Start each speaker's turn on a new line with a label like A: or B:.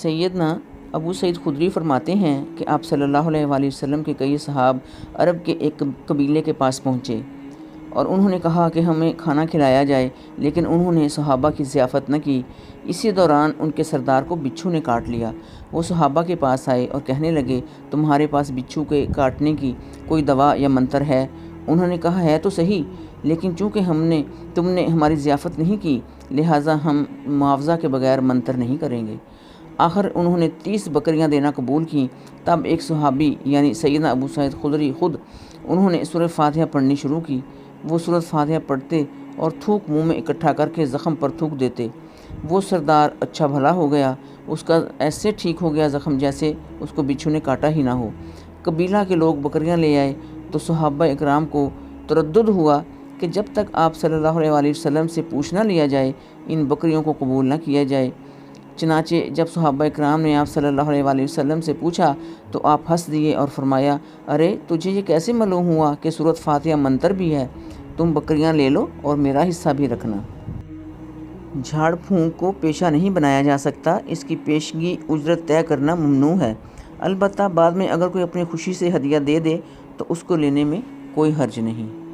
A: سیدنا ابو سعید خدری فرماتے ہیں کہ آپ صلی اللہ علیہ وآلہ وسلم کے کئی صحاب عرب کے ایک قبیلے کے پاس پہنچے اور انہوں نے کہا کہ ہمیں کھانا کھلایا جائے، لیکن انہوں نے صحابہ کی ضیافت نہ کی۔ اسی دوران ان کے سردار کو بچھو نے کاٹ لیا۔ وہ صحابہ کے پاس آئے اور کہنے لگے، تمہارے پاس بچھو کے کاٹنے کی کوئی دوا یا منتر ہے؟ انہوں نے کہا، ہے تو صحیح، لیکن چونکہ تم نے ہماری ضیافت نہیں کی، لہٰذا ہم معاوضہ کے بغیر منتر نہیں کریں گے۔ آخر انہوں نے 30 بکریاں دینا قبول کیں۔ تب ایک صحابی یعنی سیدنا ابو سعید خدری خود انہوں نے سورۃ فاتحہ پڑھنی شروع کی۔ وہ سورۃ فاتحہ پڑھتے اور تھوک منہ میں اکٹھا کر کے زخم پر تھوک دیتے۔ وہ سردار اچھا بھلا ہو گیا، اس کا ایسے ٹھیک ہو گیا زخم جیسے اس کو بچھو نے کاٹا ہی نہ ہو۔ قبیلہ کے لوگ بکریاں لے آئے تو صحابہ اکرام کو تردد ہوا کہ جب تک آپ صلی اللہ علیہ وآلہ وسلم سے پوچھ نہ لیا جائے ان بکریوں کو قبول نہ کیا جائے۔ چنانچہ جب صحابہ اکرام نے آپ صلی اللہ علیہ وآلہ وسلم سے پوچھا تو آپ ہنس دیے اور فرمایا، ارے تجھے یہ کیسے معلوم ہوا کہ سورۃ فاتحہ منتر بھی ہے؟ تم بکریاں لے لو اور میرا حصہ بھی رکھنا۔ جھاڑ پھونک کو پیشہ نہیں بنایا جا سکتا، اس کی پیشگی اجرت طے کرنا ممنوع ہے۔ البتہ بعد میں اگر کوئی اپنی خوشی سے ہدیہ دے دے تو اس کو لینے میں کوئی حرج نہیں۔